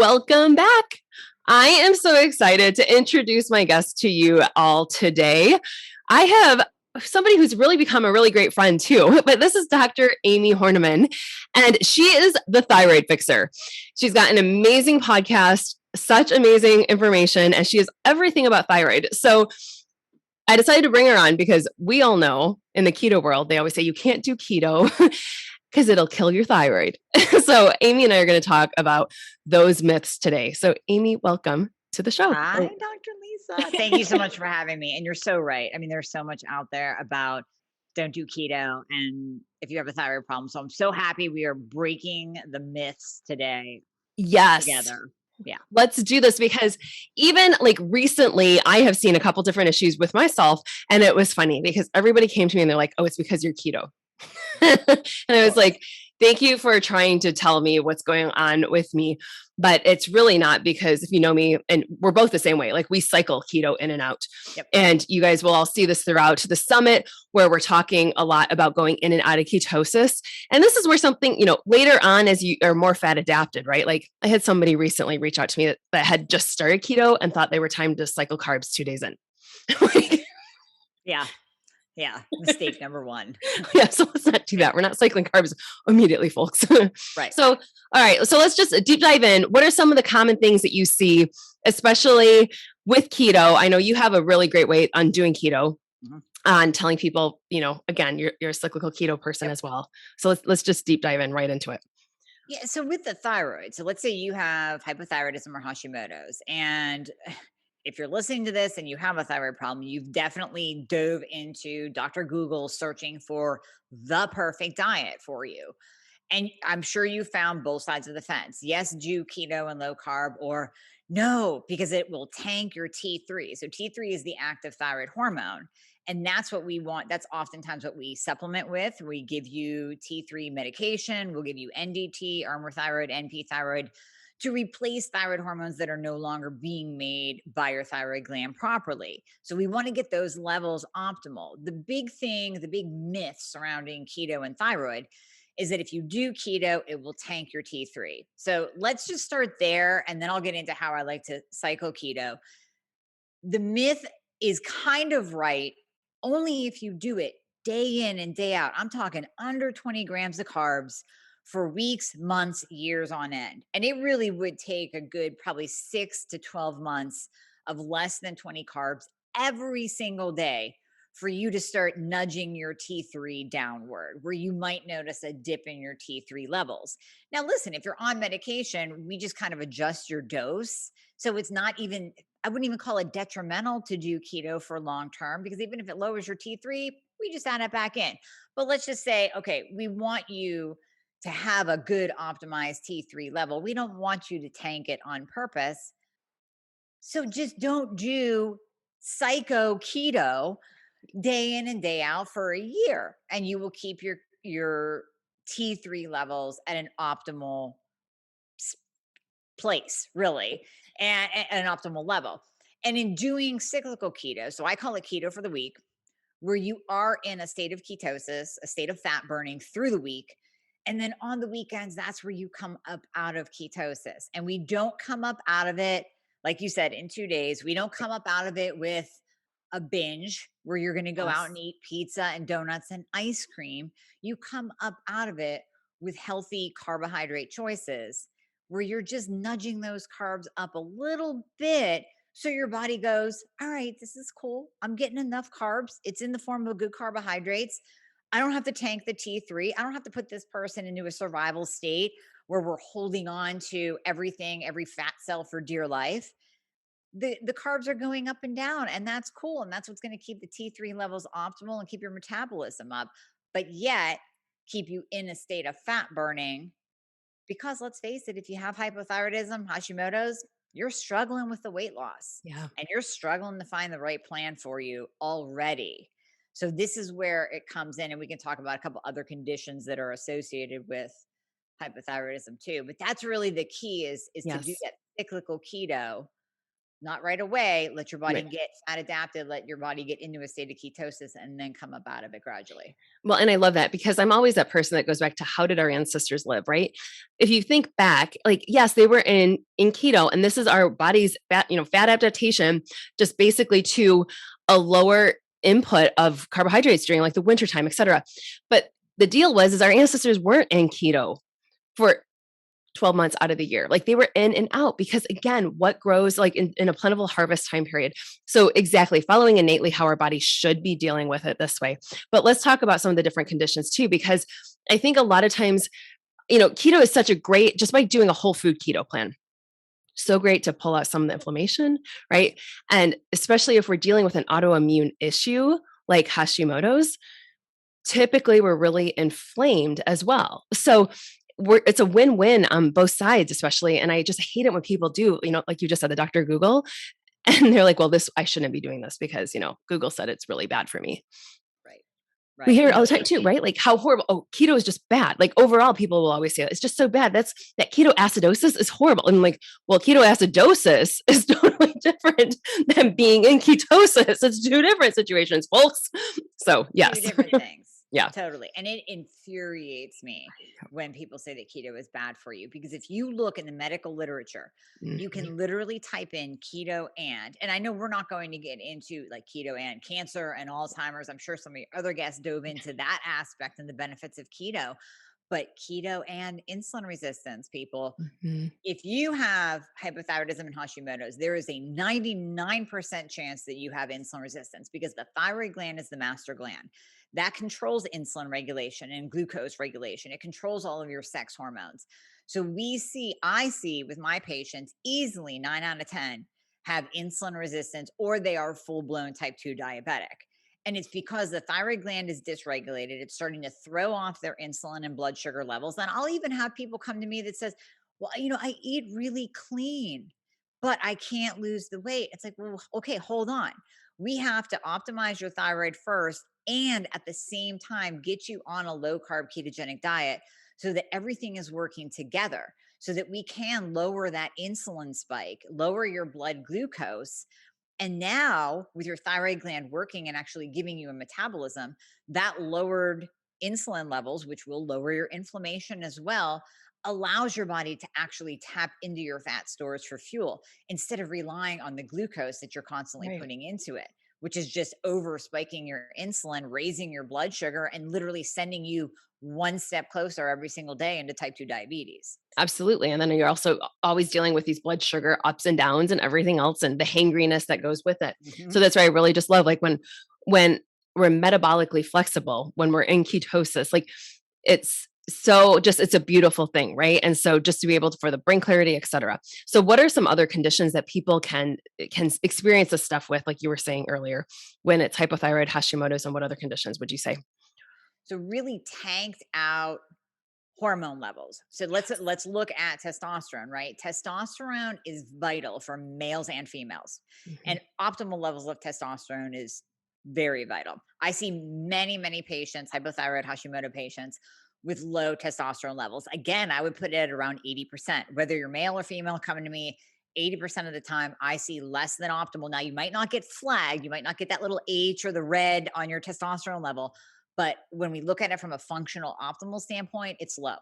Welcome back. I am so excited to introduce my guest to you all today. I have somebody who's really become a really great friend too, but this is Dr. Amie Hornaman, and she is the thyroid fixer. She's got an amazing podcast, such amazing information, and she has everything about thyroid. So I decided to bring her on because we all know in the keto world, they always say you can't do keto because it'll kill your thyroid. So Amie and I are going to talk about those myths today. So Amie, welcome to the show. Hi, Dr. Lisa. Thank you so much for having me. And you're so right. I mean, there's so much out there about don't do keto and if you have a thyroid problem. So I'm so happy we are breaking the myths today Yes. together. Yeah. Let's do this because even like recently, I have seen a couple different issues with myself. And it was funny because everybody came to me and they're like, oh, it's because you're keto. And I was like, thank you for trying to tell me what's going on with me. But it's really not, because if you know me, and we're both the same way, like we cycle keto in and out. Yep. And you guys will all see this throughout the summit where we're talking a lot about going in and out of ketosis. And this is where something, later on as you are more fat adapted, right? Like I had somebody recently reach out to me that had just started keto and thought they were timed to cycle carbs 2 days in. Yeah. Yeah. Mistake number one. Yeah. So let's not do that. We're not cycling carbs immediately, folks. Right. So, all right. So let's just deep dive in. What are some of the common things that you see, especially with keto? I know you have a really great way on doing keto, on telling people, again, you're a cyclical keto person as well. So let's just deep dive in right into it. Yeah. So with the thyroid, so let's say you have hypothyroidism or Hashimotos, and if you're listening to this and you have a thyroid problem, you've definitely dove into Dr. Google searching for the perfect diet for you. And I'm sure you found both sides of the fence. Yes, do keto and low carb, or no, because it will tank your T3. So T3 is the active thyroid hormone. And that's what we want. That's oftentimes what we supplement with. We give you T3 medication. We'll give you NDT, Armour thyroid, NP thyroid, to replace thyroid hormones that are no longer being made by your thyroid gland properly. So we want to get those levels optimal. The big thing, the big myth surrounding keto and thyroid is that if you do keto, it will tank your T3. So let's just start there, and then I'll get into how I like to cycle keto. The myth is kind of right only if you do it day in and day out. I'm talking under 20 grams of carbs for weeks, months, years on end. And it really would take a good probably 6 to 12 months of less than 20 carbs every single day for you to start nudging your T3 downward, where you might notice a dip in your T3 levels. Now, listen, if you're on medication, we just kind of adjust your dose. So it's not even, I wouldn't even call it detrimental to do keto for long term, because even if it lowers your T3, we just add it back in. But let's just say, okay, we want you to have a good optimized T3 level. We don't want you to tank it on purpose. So just don't do psycho keto day in and day out for a year, and you will keep your T3 levels at an optimal place, really, and an optimal level. And in doing cyclical keto, so I call it keto for the week, where you are in a state of ketosis, a state of fat burning through the week. And then on the weekends, that's where you come up out of ketosis. And we don't come up out of it, like you said, in 2 days. We don't come up out of it with a binge where you're going to go out and eat pizza and donuts and ice cream. You come up out of it with healthy carbohydrate choices where you're just nudging those carbs up a little bit. So your body goes, all right, this is cool. I'm getting enough carbs. It's in the form of good carbohydrates. I don't have to tank the T3. I don't have to put this person into a survival state where we're holding on to everything, every fat cell for dear life. The carbs are going up and down, and that's cool. And that's what's going to keep the T3 levels optimal and keep your metabolism up, but yet keep you in a state of fat burning. Because let's face it, if you have hypothyroidism, Hashimoto's, you're struggling with the weight loss. Yeah. And you're struggling to find the right plan for you already. So this is where it comes in. And we can talk about a couple other conditions that are associated with hypothyroidism too. But that's really the key is to do that cyclical keto Not right away. Let your body Right. get fat adapted, let your body get into a state of ketosis, and then come up out of it gradually. Well, and I love that because I'm always that person that goes back to how did our ancestors live, right? If you think back, like yes, they were in keto, and this is our body's fat, fat adaptation, just basically to a lower input of carbohydrates during like the wintertime, et cetera. But the deal was is our ancestors weren't in keto for 12 months out of the year. Like they were in and out because again, what grows like in a plentiful harvest time period. So exactly following innately how our body should be dealing with it this way. But let's talk about some of the different conditions too, because I think a lot of times, keto is such a great, just by doing a whole food keto plan, so great to pull out some of the inflammation, right? And especially if we're dealing with an autoimmune issue like Hashimoto's, typically we're really inflamed as well. So it's a win-win on both sides, especially. And I just hate it when people do, like you just said, the Dr. Google, and they're like, well, I shouldn't be doing this because, Google said it's really bad for me. Right. We Right. hear it No, all the time too, right? Like how horrible. Oh, keto is just bad. Like overall, people will always say it's just so bad. That ketoacidosis is horrible. And I'm like, well, ketoacidosis is totally different than being in ketosis. It's two different situations, folks. So two yes. different things. Yeah. Totally. And it infuriates me when people say that keto is bad for you because if you look in the medical literature, you Mhm. can literally type in keto and I know we're not going to get into like keto and cancer and Alzheimer's. I'm sure some of your other guests dove into that aspect and the benefits of keto, but keto and insulin resistance, people. Mhm. If you have hypothyroidism and Hashimoto's, there is a 99% chance that you have insulin resistance because the thyroid gland is the master gland that controls insulin regulation and glucose regulation. It controls all of your sex hormones. So I see with my patients easily 9 out of 10 have insulin resistance or they are full blown type 2 diabetic. And it's because the thyroid gland is dysregulated. It's starting to throw off their insulin and blood sugar levels. And I'll even have people come to me that says, well, I eat really clean, but I can't lose the weight. It's like, well, okay, hold on. We have to optimize your thyroid first and at the same time get you on a low carb ketogenic diet so that everything is working together so that we can lower that insulin spike, lower your blood glucose. And now, with your thyroid gland working and actually giving you a metabolism, that lowered insulin levels, which will lower your inflammation as well, allows your body to actually tap into your fat stores for fuel instead of relying on the glucose that you're constantly Right. putting into it, which is just over spiking your insulin, raising your blood sugar, and literally sending you one step closer every single day into type 2 diabetes. Absolutely. And then you're also always dealing with these blood sugar ups and downs and everything else and the hangriness that goes with it. So Mhm. that's why I really just love like when we're metabolically flexible, when we're in ketosis, like it's so just it's a beautiful thing, right? And so just to be able to for the brain clarity, et cetera. So what are some other conditions that people can experience this stuff with, like you were saying earlier, when it's hypothyroid, Hashimoto's, and what other conditions would you say? So, really tanked out hormone levels. So let's look at testosterone, right? Testosterone is vital for males and females. Mhm. And optimal levels of testosterone is very vital. I see many patients, hypothyroid Hashimoto patients with low testosterone levels. Again, I would put it at around 80%. Whether you're male or female coming to me, 80% of the time I see less than optimal. Now you might not get flagged, you might not get that little H or the red on your testosterone level, but when we look at it from a functional optimal standpoint, it's low.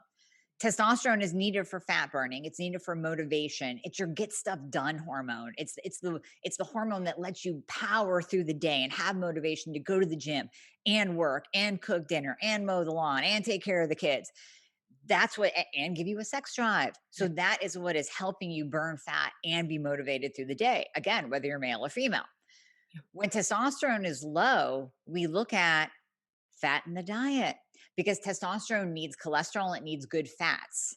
Testosterone is needed for fat burning. It's needed for motivation. It's your get stuff done hormone. It's the hormone that lets you power through the day and have motivation to go to the gym and work and cook dinner and mow the lawn and take care of the kids. That's what and give you a sex drive. So Yep. that is what is helping you burn fat and be motivated through the day. Again, whether you're male or female. Yep. When testosterone is low, we look at fat in the diet because testosterone needs cholesterol, it needs good fats.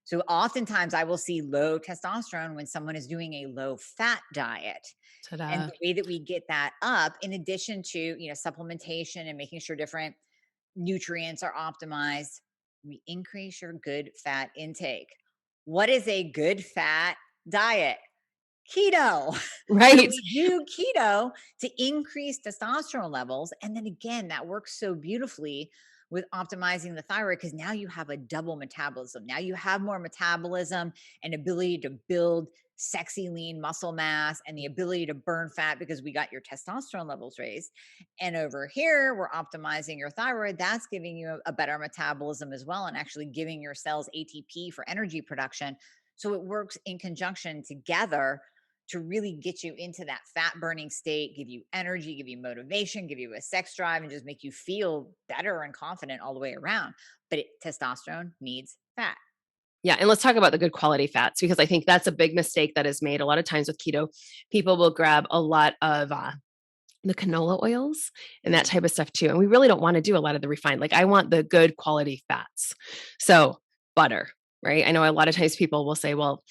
So oftentimes I will see low testosterone when someone is doing a low fat diet. And Ta-da. the way that we get that up, in addition to supplementation and making sure different nutrients are optimized, we increase your good fat intake. What is a good fat diet? Keto. So Right. we do keto to increase testosterone levels. And then again, that works so beautifully with optimizing the thyroid because now you have a double metabolism. Now you have more metabolism and ability to build sexy lean muscle mass and the ability to burn fat because we got your testosterone levels raised. And over here, we're optimizing your thyroid. That's giving you a better metabolism as well, and actually giving your cells ATP for energy production. So it works in conjunction together to really get you into that fat burning state, give you energy, give you motivation, give you a sex drive, and just make you feel better and confident all the way around. But testosterone needs fat. Yeah. And let's talk about the good quality fats, because I think that's a big mistake that is made a lot of times with keto. People will grab a lot of the canola oils and that type of stuff too. And we really don't want to do a lot of the refined. Like, I want the good quality fats. So butter, right? I know a lot of times people will say, well,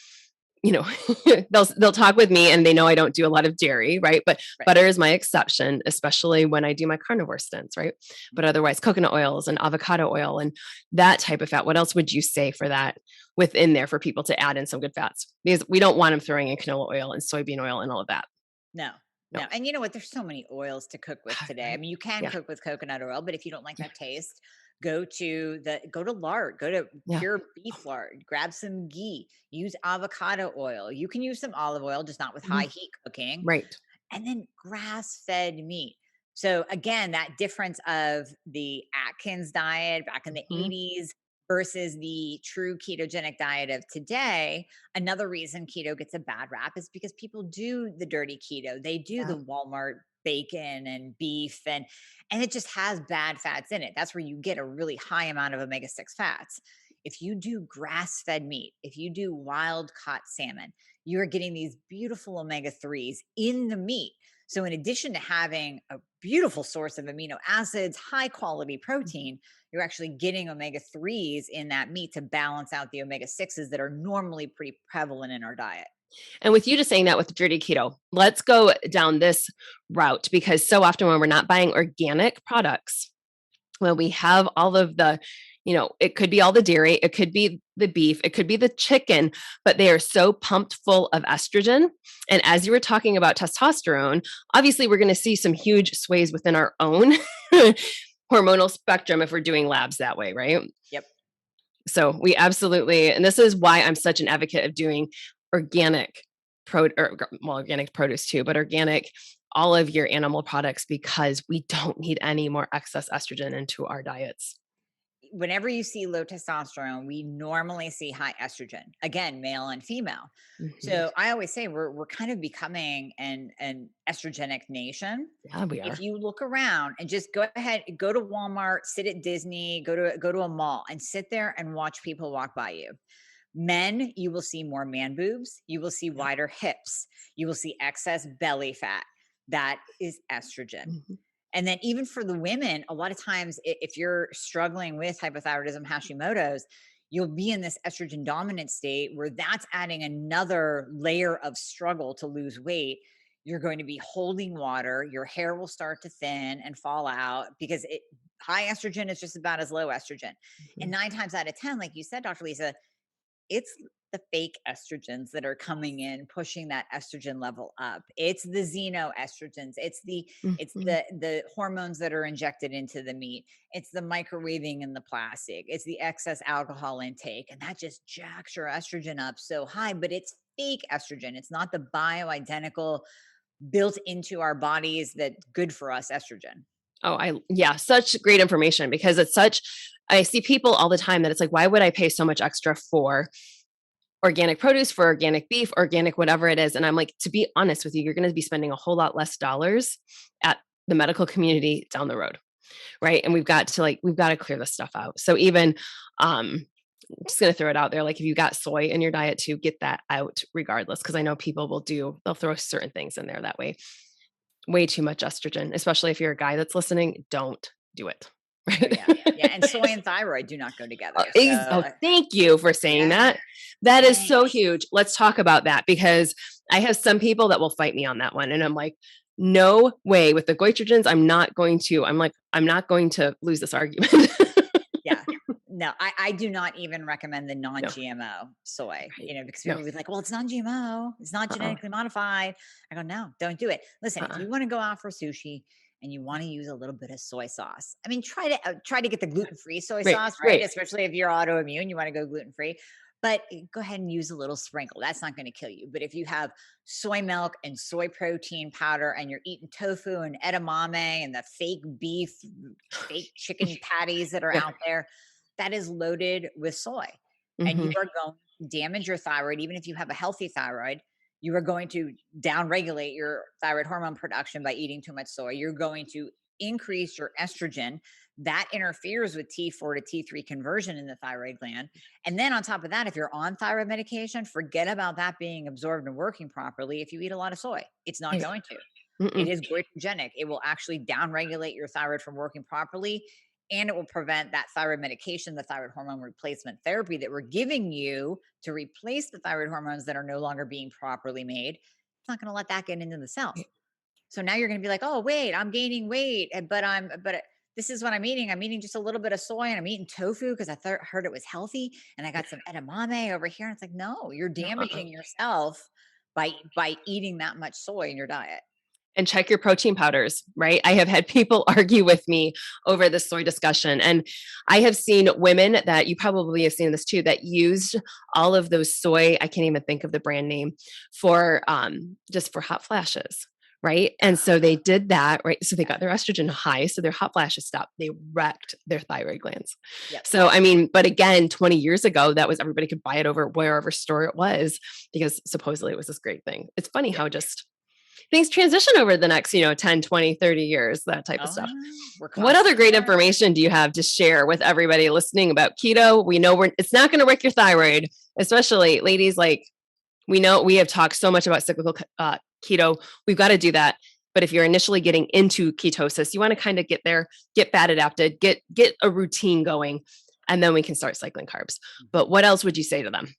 they'll talk with me and they know I don't do a lot of dairy, right? But Right. butter is my exception, especially when I do my carnivore stints, right? But otherwise, coconut oils and avocado oil and that type of fat. What else would you say for that within there for people to add in some good fats? Because we don't want them throwing in canola oil and soybean oil and all of that. No, No. no. And you know what? There's so many oils to cook with today. I Right. mean, you can Yeah. cook with coconut oil, but if you don't like Yeah. that taste, go to lard, go to Yeah. pure beef lard, grab some ghee, use avocado oil. You can use some olive oil, just not with high Mhm. heat cooking, Right. and then grass-fed meat. So again, that difference of the Atkins diet back in the Mhm. 80s versus the true ketogenic diet of today. Another reason keto gets a bad rap is because people do the dirty keto. They do Yeah. the Walmart bacon and beef, and it just has bad fats in it. That's where you get a really high amount of omega-6 fats. If you do grass-fed meat, if you do wild caught salmon, you're getting these beautiful omega-3s in the meat. So, in addition to having a beautiful source of amino acids, high quality Mhm. protein, you're actually getting omega-3s in that meat to balance out the omega-6s that are normally pretty prevalent in our diet. And with you just saying that with dirty keto, let's go down this route, because so often when we're not buying organic products, when we have all of the, it could be all the dairy, it could be the beef, it could be the chicken, but they are so pumped full of estrogen. And as you were talking about testosterone, obviously we're going to see some huge sways within our own hormonal spectrum if we're doing labs that way, right? Yep. So we absolutely, and this is why I'm such an advocate of doing organic organic produce too, but organic, all of your animal products, because we don't need any more excess estrogen into our diets. Whenever you see low testosterone, we normally see high estrogen. Again, male and female. Mhm. So I always say we're kind of becoming an estrogenic nation. Yeah, we If are. you look around and just go ahead, go to Walmart, sit at Disney, go to a mall and sit there and watch people walk by you. Men, you will see more man boobs, you will see Yeah. wider hips, you will see excess belly fat. That is estrogen. Mhm. And then even for the women, a lot of times if you're struggling with hypothyroidism, Hashimoto's, you'll be in this estrogen dominant state where that's adding another layer of struggle to lose weight. You're going to be holding water, your hair will start to thin and fall out because high estrogen is just about as low estrogen. And Mhm. 9 times out of 10, like you said, Dr. Lisa, it's the fake estrogens that are coming in, pushing that estrogen level up. It's the xenoestrogens. It's Mhm. the hormones that are injected into the meat. It's the microwaving in the plastic. It's the excess alcohol intake, and that just jacks your estrogen up so high. But it's fake estrogen. It's not the bioidentical built into our bodies that good for us estrogen. Oh, yeah, such great information, because I see people all the time that it's like, why would I pay so much extra for organic produce, for organic beef, organic, whatever it is? And I'm like, to be honest with you, you're going to be spending a whole lot less dollars at the medical community down the road. Right. And we've got to clear this stuff out. So even, I'm just going to throw it out there. Like, if you got soy in your diet too, get that out regardless. Cause I know people they'll throw certain things in there that way too much estrogen, especially if you're a guy that's listening, don't do it. Oh Right. yeah, yeah. And soy and thyroid do not go together. So Thank you for saying yeah, that. That is so thanks. huge. Let's talk about that, because I have some people that will fight me on that one. And I'm like, no way with the goitrogens. I'm not going to lose this argument. Yeah. No, I do not even recommend the No, non-GMO soy, right. because No. people be like, "Well, it's non-GMO, it's not Uh-uh. genetically modified." I go, "No, don't do it." Listen, if Uh-uh. you wanna go out for sushi and you wanna use a little bit of soy sauce, I mean, try to get the gluten-free soy Right. sauce, right? Right. Especially if you're autoimmune, you wanna go gluten-free. But go ahead and use a little sprinkle. That's not going to kill you. But if you have soy milk and soy protein powder and you're eating tofu and edamame and the fake beef, fake chicken patties that are Yeah. out there, that is loaded with soy. And you Hmm. are going to damage your thyroid. Even if you have a healthy thyroid, you are going to downregulate your thyroid hormone production by eating too much soy. You're going to increase your estrogen. That interferes with T4 to T3 conversion in the thyroid gland. And then on top of that, if you're on thyroid medication, forget about that being absorbed and working properly if you eat a lot of soy. It's not Right. going to. It Mm-mm. is goitrogenic. It will actually downregulate your thyroid from working properly, and it will prevent that thyroid medication, the thyroid hormone replacement therapy that we're giving you to replace the thyroid hormones that are no longer being properly made. It's not going to let that get into the cell. So now you're going to be like, "Oh, wait, I'm gaining weight, this is what I'm eating. I'm eating just a little bit of soy and I'm eating tofu because heard it was healthy, and I got some edamame over here." And it's like, no, you're No, uh-uh. damaging yourself by eating that much soy in your diet. And check your protein powders, right? I have had people argue with me over the soy discussion. And I have seen women that you probably have seen this too, that used all of those soy, I can't even think of the brand name, for just for hot flashes. Right. And so they did that. Right. So they got their estrogen high. So their hot flashes stopped. They wrecked their thyroid glands. Yep. So, I mean, but again, 20 years ago, that was everybody could buy it over wherever store it was because supposedly it was this great thing. It's funny Yep. how just things transition over the next, 10, 20, 30 years, that type of Oh stuff. no, we're What other constantly great learning. information do you have to share with everybody listening about keto? We know it's not going to wreck your thyroid, especially ladies. Like we know we have talked so much about cyclical keto. We've got to do that. But if you're initially getting into ketosis, you want to kind of get there, get fat adapted, get a routine going, and then we can start cycling carbs. But what else would you say to them?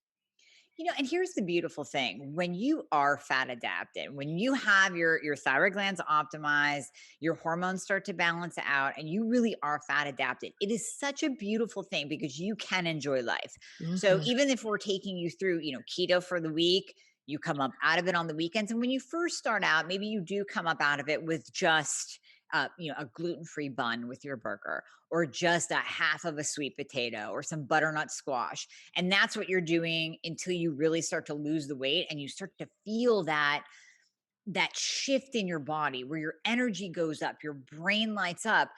And here's the beautiful thing. When you are fat adapted, when you have your thyroid glands optimized, your hormones start to balance out, and you really are fat adapted, it is such a beautiful thing because you can enjoy life. So Mhm. even if we're taking you through, keto for the week, you come up out of it on the weekends. And when you first start out, maybe you do come up out of it with just a gluten-free bun with your burger, or just a half of a sweet potato, or some butternut squash. And that's what you're doing until you really start to lose the weight and you start to feel that shift in your body where your energy goes up, your brain lights up,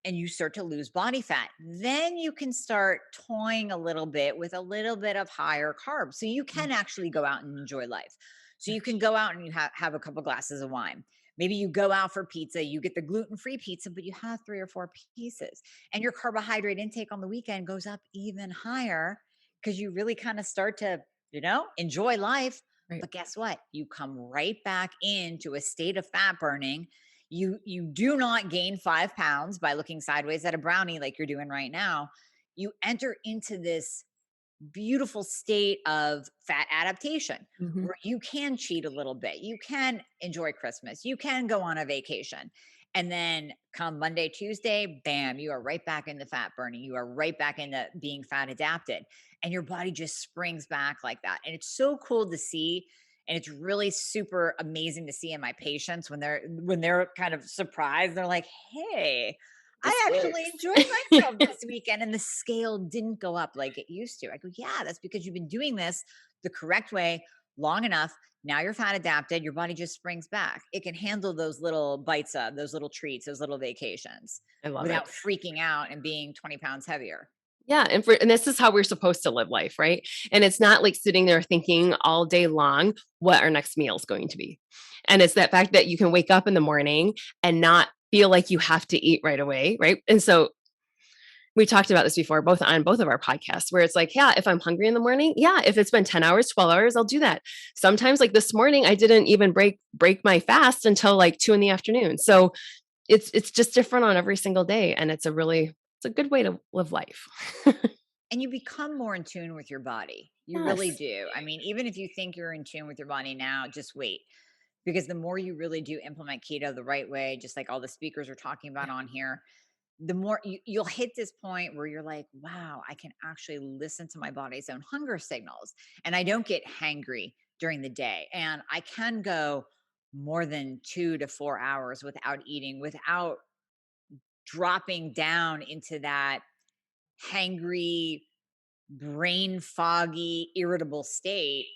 and you start to lose body fat. Then you can start toying a little bit with a little bit of higher carbs. So you can actually go out and enjoy life. So you can go out and you have a couple glasses of wine. Maybe you go out for pizza, you get the gluten free pizza, but you have 3 or 4 pieces. And your carbohydrate intake on the weekend goes up even higher because you really kind of start to, enjoy life. Right. But guess what? You come right back into a state of fat burning. You do not gain 5 pounds by looking sideways at a brownie like you're doing right now. You enter into this beautiful state of fat adaptation Mhm. where you can cheat a little bit. You can enjoy Christmas. You can go on a vacation. And then come Monday, Tuesday, bam, you are right back in the fat burning. You are right back into being fat adapted. And your body just springs back like that. And it's so cool to see. And it's really super amazing to see in my patients when they're kind of surprised. They're like, hey, This I actually enjoyed works. myself this weekend and the scale didn't go up like it used to. I go, yeah, that's because you've been doing this the correct way long enough. Now you're fat adapted. Your body just springs back. It can handle those little bites of those little treats, those little vacations I love without it. freaking out and being 20 pounds heavier. Yeah, and this is how we're supposed to live life, right? And it's not like sitting there thinking all day long what our next meal is going to be. And it's that fact that you can wake up in the morning and not feel like you have to eat right away, right? And so we talked about this before, both on both of our podcasts, where it's like, yeah, if I'm hungry in the morning, yeah, if it's been 10 hours, 12 hours, I'll do that. Sometimes, like this morning, I didn't even break my fast until like 2 in the afternoon. So it's just different on every single day. And it's a good way to live life. And you become more in tune with your body. You really Yes. do. I mean, even if you think you're in tune with your body now, just wait. Because the more you really do implement keto the right way, just like all the speakers are talking about Yeah. on here, the more you'll hit this point where you're like, wow, I can actually listen to my body's own hunger signals. And I don't get hangry during the day. And I can go more than 2 to 4 hours without eating, without dropping down into that hangry brain foggy, irritable state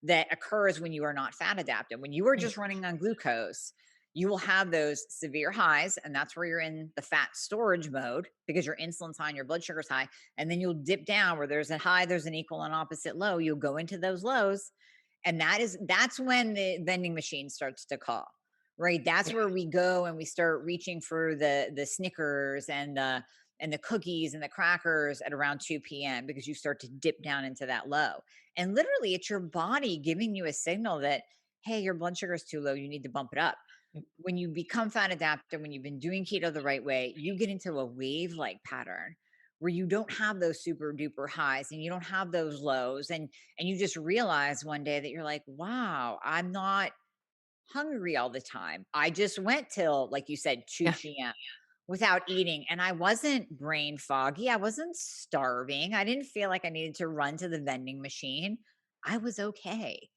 that occurs when you are not fat adapted. When you are Right. just running on glucose, you will have those severe highs, and that's where you're in the fat storage mode because your insulin's high and your blood sugar's high. And then you'll dip down where there's a high, there's an equal and opposite low. You'll go into those lows. And that's when the vending machine starts to call. Right. That's Yeah. where we go and we start reaching for the Snickers and the cookies and the crackers at around 2 p.m. because you start to dip down into that low. And literally, it's your body giving you a signal that, hey, your blood sugar is too low. You need to bump it up. Yep. When you become fat adapted, when you've been doing keto the right way, you get into a wave like pattern where you don't have those super duper highs and you don't have those lows. And you just realize one day that you're like, wow, I'm not hungry all the time. I just went till, like you said, 2 Yeah. p.m. without eating. And I wasn't brain foggy. I wasn't starving. I didn't feel like I needed to run to the vending machine. I was okay.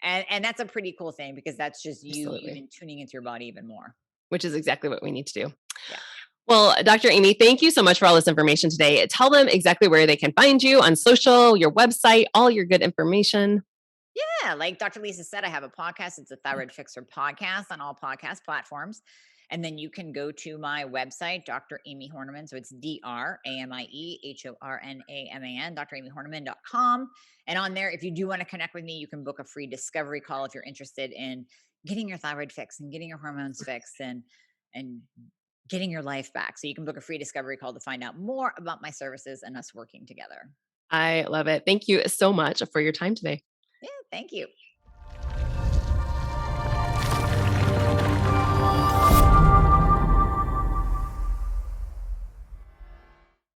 And that's a pretty cool thing because that's just you Absolutely. even tuning into your body even more. Which is exactly what we need to do. Yeah. Well, Dr. Amie, thank you so much for all this information today. Tell them exactly where they can find you on social, your website, all your good information. Yeah, like Dr. Lisa said, I have a podcast. It's a Thyroid Fixer podcast on all podcast platforms. And then you can go to my website, Dr. Amie Hornaman. So it's DrAmiehornaman, dramiehornaman.com. And on there, if you do want to connect with me, you can book a free discovery call if you're interested in getting your thyroid fixed and getting your hormones fixed and getting your life back. So you can book a free discovery call to find out more about my services and us working together. I love it. Thank you so much for your time today. Yeah, thank you.